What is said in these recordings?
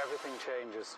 everything changes.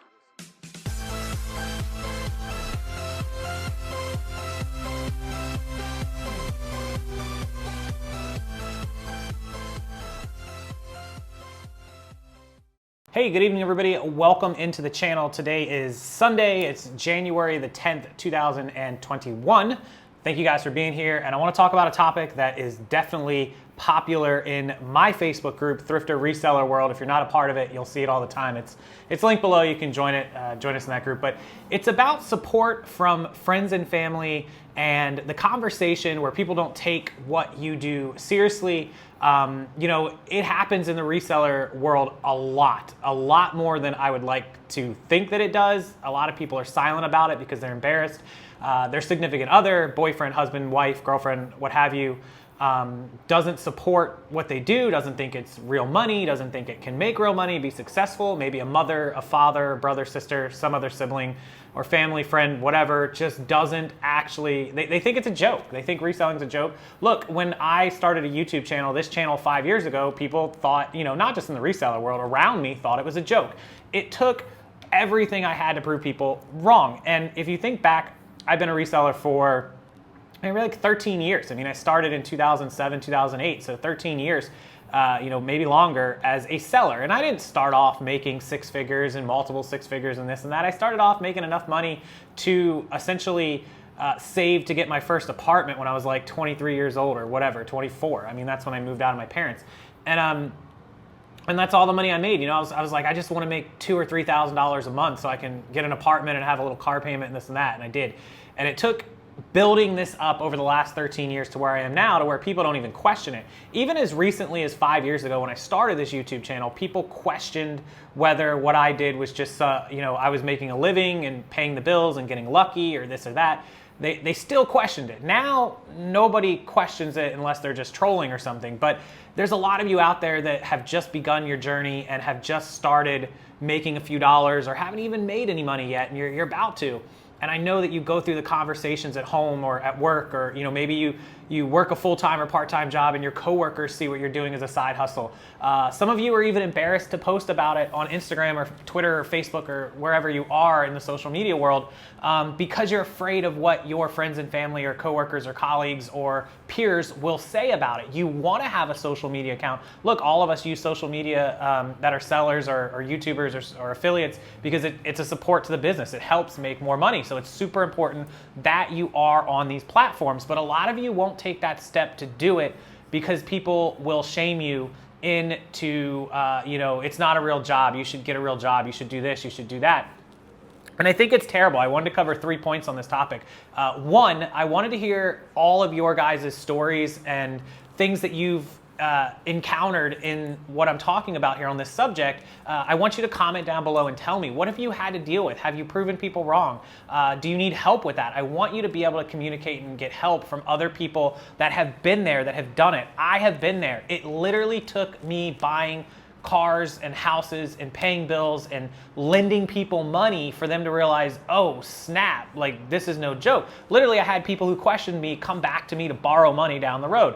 Hey, good evening everybody. Welcome into the channel. Today is Sunday. It's January the 10th, 2021. Thank you guys for being here. And I want to talk about a topic that is definitely popular in my Facebook group, Thrifter Reseller World. If you're not a part of it, you'll see it all the time. It's linked below. You can join it, join us in that group. But it's about support from friends and family and the conversation where people don't take what you do seriously. You know, it happens in the reseller world a lot more than I would like to think that it does. A lot of people are silent about it because they're embarrassed. Their significant other, boyfriend, husband, wife, girlfriend, what have you, doesn't support what they do, doesn't think it's real money, doesn't think it can make real money, be successful. Maybe a mother, a father, brother, sister, some other sibling or family, friend, whatever, just doesn't actually, they think it's a joke. They think reselling's a joke. Look, when I started a YouTube channel, this channel 5 years ago, people thought, you know, not just in the reseller world, around me thought it was a joke. It took everything I had to prove people wrong. And if you think back, I've been a reseller for really like 13 years. I mean, I started in 2007, 2008, so 13 years, you know, maybe longer as a seller. And I didn't start off making six figures and multiple six figures and this and that. I started off making enough money to essentially save to get my first apartment when I was like 23 years old or whatever, 24. I mean, that's when I moved out of my parents. And that's all the money I made. You know, I was like, I just want to make $2,000 or $3,000 a month so I can get an apartment and have a little car payment and this and that. And I did. And it took building this up over the last 13 years to where I am now, to where people don't even question it. Even as recently as 5 years ago when I started this YouTube channel, people questioned whether what I did was just, you know, I was making a living and paying the bills and getting lucky or this or that. They still questioned it. Now, nobody questions it unless they're just trolling or something. But there's a lot of you out there that have just begun your journey and have just started making a few dollars or haven't even made any money yet, and you're about to. And I know that you go through the conversations at home or at work, or you know, maybe you work a full-time or part-time job and your coworkers see what you're doing as a side hustle. Some of you are even embarrassed to post about it on Instagram or Twitter or Facebook or wherever you are in the social media world, because you're afraid of what your friends and family or coworkers or colleagues or peers will say about it. You want to have a social media account. Look, all of us use social media that are sellers or YouTubers or affiliates because it's a support to the business. It helps make more money. So it's super important that you are on these platforms. But a lot of you won't take that step to do it because people will shame you into, you know, it's not a real job. You should get a real job. You should do this. You should do that. And I think it's terrible. I wanted to cover 3 points on this topic. One, I wanted to hear all of your guys' stories and things that you've encountered in what I'm talking about here on this subject. I want you to comment down below and tell me, what have you had to deal with? Have you proven people wrong? Do you need help with that? I want you to be able to communicate and get help from other people that have been there, that have done it. I have been there. It literally took me buying cars and houses and paying bills and lending people money for them to realize, oh snap, like this is no joke. Literally, I had people who questioned me come back to me to borrow money down the road.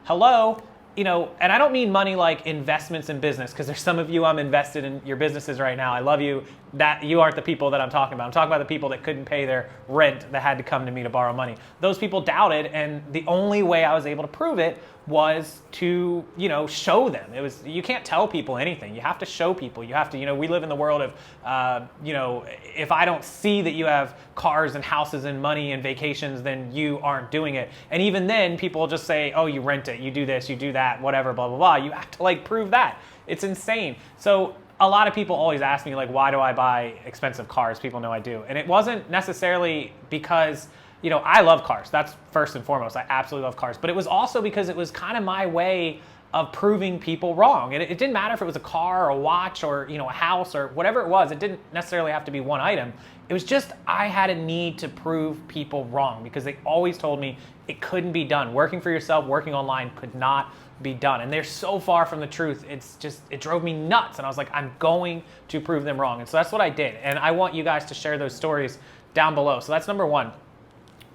Hello? You know, and I don't mean money like investments in business, because there's some of you I'm invested in your businesses right now. I love you. That you aren't the people that I'm talking about. I'm talking about the people that couldn't pay their rent that had to come to me to borrow money. Those people doubted, and the only way I was able to prove it was to, you know, show them. It was, you can't tell people anything. You have to show people. You have to, you know, we live in the world of, you know, if I don't see that you have cars and houses and money and vacations, then you aren't doing it. And even then, people just say, oh, you rent it, you do this, you do that, whatever, blah, blah, blah. You have to like prove that. It's insane. So a lot of people always ask me, like, why do I buy expensive cars? People know I do. And it wasn't necessarily because, you know, I love cars. That's first and foremost. I absolutely love cars. But it was also because it was kind of my way of proving people wrong. And it didn't matter if it was a car or a watch or, you know, a house or whatever it was. It didn't necessarily have to be one item. It was just I had a need to prove people wrong because they always told me it couldn't be done. Working for yourself, working online could not be done. And they're so far from the truth. It's just, it drove me nuts. And I was like, I'm going to prove them wrong. And so that's what I did. And I want you guys to share those stories down below. So that's number one.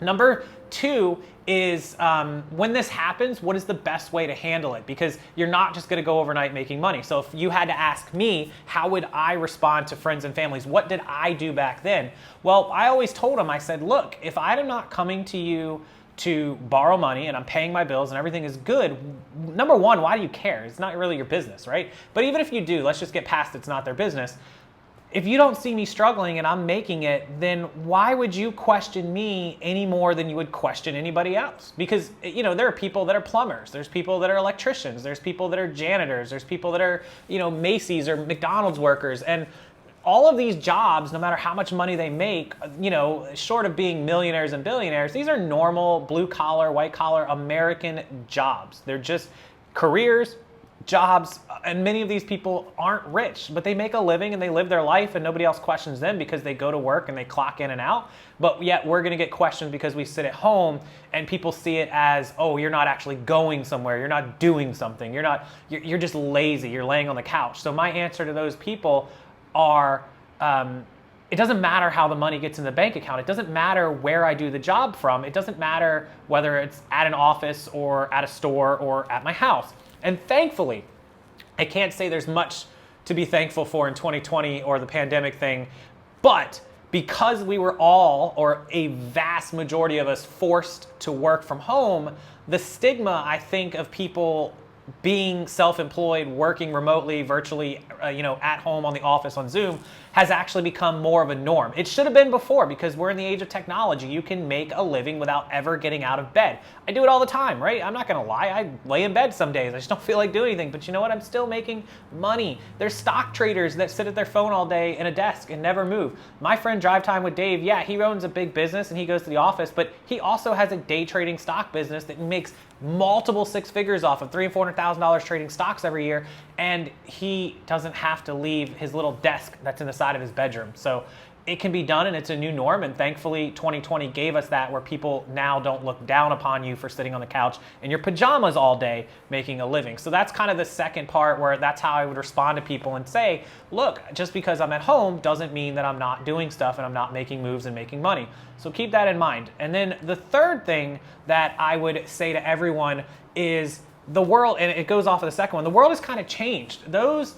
Number Two is when this happens, what is the best way to handle it? Because you're not just going to go overnight making money. So if you had to ask me, how would I respond to friends and families? What did I do back then? Well, I always told them, I said, look, if I'm not coming to you to borrow money and I'm paying my bills and everything is good, number one, why do you care? It's not really your business, right? But even if you do, let's just get past it's not their business. If you don't see me struggling and I'm making it, then why would you question me any more than you would question anybody else? Because, you know, there are people that are plumbers, there's people that are electricians, there's people that are janitors, there's people that are, you know, Macy's or McDonald's workers, and all of these jobs, no matter how much money they make, you know, short of being millionaires and billionaires, these are normal blue collar, white collar American jobs. They're just careers, jobs, and many of these people aren't rich, but they make a living and they live their life and nobody else questions them because they go to work and they clock in and out. But yet we're going to get questioned because we sit at home and people see it as, oh, you're not actually going somewhere, you're not doing something, you're just lazy, you're laying on the couch. So my answer to those people are, it doesn't matter how the money gets in the bank account. It doesn't matter where I do the job from. It doesn't matter whether it's at an office or at a store or at my house. And thankfully, I can't say there's much to be thankful for in 2020 or the pandemic thing, but because we were all, or a vast majority of us, forced to work from home, the stigma, I think, of people being self-employed, working remotely, virtually, at home, on the office, on Zoom, has actually become more of a norm. It should have been before, because we're in the age of technology. You can make a living without ever getting out of bed. I do it all the time, right? I'm not gonna lie, I lay in bed some days. I just don't feel like doing anything, but you know what? I'm still making money. There's stock traders that sit at their phone all day in a desk and never move. My friend Drive Time with Dave, yeah, he owns a big business and he goes to the office, but he also has a day trading stock business that makes multiple six figures off of $300,000 and $400,000 trading stocks every year, and he doesn't have to leave his little desk that's in the side of his bedroom. So it can be done, and it's a new norm, and thankfully 2020 gave us that, where people now don't look down upon you for sitting on the couch in your pajamas all day making a living. So that's kind of the second part, where that's how I would respond to people and say, look, just because I'm at home doesn't mean that I'm not doing stuff and I'm not making moves and making money. So keep that in mind. And then the third thing that I would say to everyone is the world, and it goes off of the second one, the world has kind of changed. Those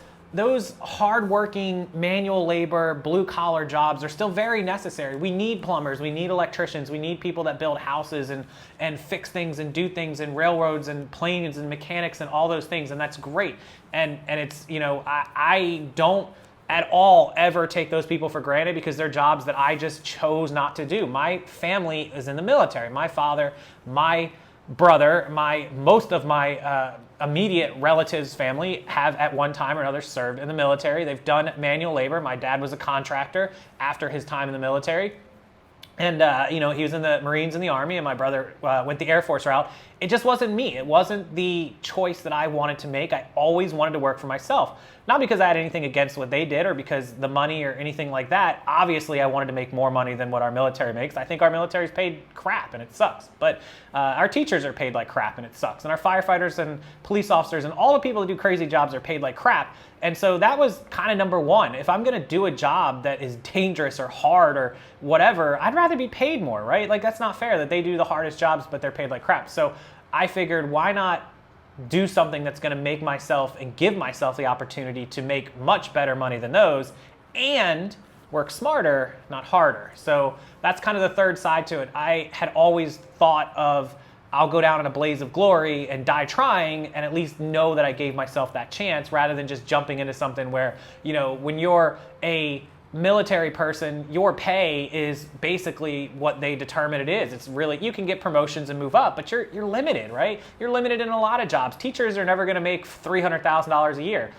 hardworking manual labor, blue collar jobs are still very necessary. We need plumbers, we need electricians, we need people that build houses and fix things and do things, and railroads and planes and mechanics and all those things, and that's great. And it's, I don't at all ever take those people for granted, because they're jobs that I just chose not to do. My family is in the military. My father, my brother, most of my immediate relatives' family have at one time or another served in the military. They've done manual labor. My dad was a contractor after his time in the military. And, he was in the Marines and the Army, and my brother went the Air Force route. It just wasn't me. It wasn't the choice that I wanted to make. I always wanted to work for myself. Not because I had anything against what they did or because the money or anything like that. Obviously, I wanted to make more money than what our military makes. I think our military is paid crap, and it sucks. But our teachers are paid like crap, and it sucks. And our firefighters and police officers and all the people that do crazy jobs are paid like crap. And so that was kind of number one. If I'm going to do a job that is dangerous or hard or whatever, I'd rather be paid more, right? Like, that's not fair that they do the hardest jobs, but they're paid like crap. So I figured, why not do something that's going to make myself and give myself the opportunity to make much better money than those, and work smarter, not harder. So that's kind of the third side to it. I had always thought of, I'll go down in a blaze of glory and die trying, and at least know that I gave myself that chance, rather than just jumping into something where, when you're a military person, your pay is basically what they determine it is. It's really, you can get promotions and move up, but you're limited, right? You're limited in a lot of jobs. Teachers are never going to make $300,000 a year.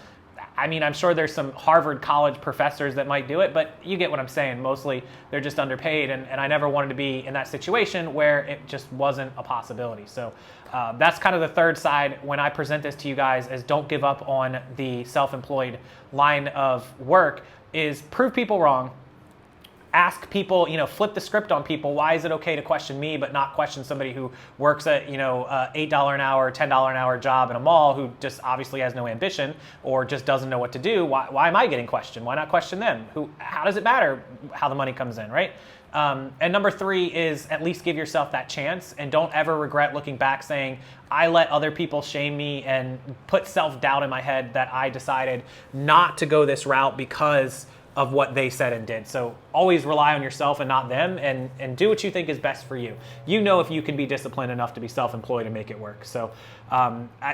I mean, I'm sure there's some Harvard College professors that might do it, but you get what I'm saying. Mostly they're just underpaid, and I never wanted to be in that situation where it just wasn't a possibility. So that's kind of the third side when I present this to you guys, is don't give up on the self-employed line of work, is prove people wrong. ask people, flip the script on people. Why is it okay to question me but not question somebody who works at, $8 an hour, $10 an hour job in a mall who just obviously has no ambition or just doesn't know what to do? Why am I getting questioned? Why not question them? How does it matter how the money comes in, right? And number 3 is at least give yourself that chance, and don't ever regret looking back saying, I let other people shame me and put self-doubt in my head that I decided not to go this route because of what they said and did. So always rely on yourself and not them, and do what you think is best for you. You know if you can be disciplined enough to be self-employed and make it work. So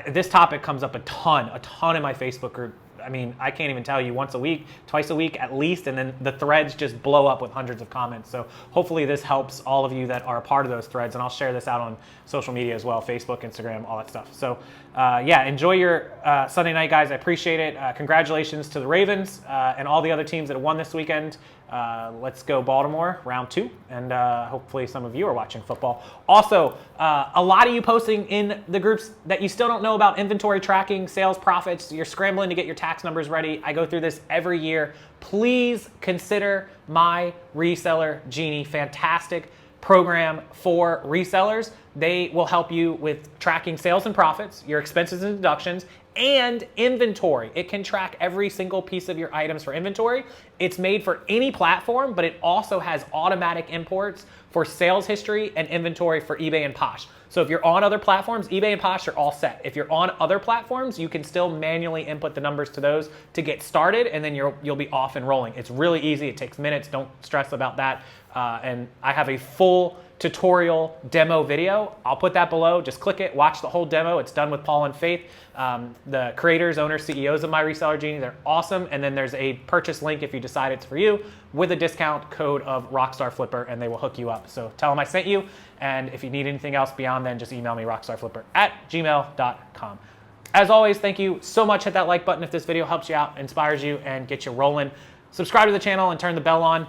this topic comes up a ton in my Facebook group. I mean, I can't even tell you, once a week, twice a week at least, and then the threads just blow up with hundreds of comments. So hopefully this helps all of you that are a part of those threads, and I'll share this out on social media as well, Facebook, Instagram, all that stuff. So yeah, enjoy your Sunday night, guys. I appreciate it. Congratulations to the Ravens and all the other teams that have won this weekend. Let's go Baltimore, round 2, and hopefully some of you are watching football. Also, a lot of you posting in the groups that you still don't know about inventory tracking, sales profits. You're scrambling to get your tax numbers ready. I go through this every year. Please consider my Reseller Genie. Fantastic program for resellers. They will help you with tracking sales and profits, your expenses and deductions, and inventory. It can track every single piece of your items for inventory. It's made for any platform, but it also has automatic imports for sales history and inventory for eBay and Posh. So if you're on other platforms, eBay and Posh are all set. If you're on other platforms, you can still manually input the numbers to those to get started, and then you'll be off and rolling. It's really easy. It takes minutes. Don't stress about that. And I have a full tutorial demo video. I'll put that below. Just click it, watch the whole demo. It's done with Paul and Faith, the creators, owners, CEOs of my Reseller Genie. They're awesome. And then there's a purchase link if you decide it's for you with a discount code of Rockstarflipper, and they will hook you up. So tell them I sent you. And if you need anything else beyond then, just email me rockstarflipper@gmail.com. As always, thank you so much. Hit that like button if this video helps you out, inspires you, and gets you rolling. Subscribe to the channel and turn the bell on.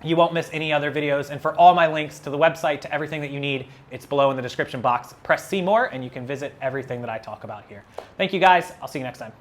You won't miss any other videos. And for all my links to the website, to everything that you need, it's below in the description box. Press see more, and you can visit everything that I talk about here. Thank you, guys. I'll see you next time.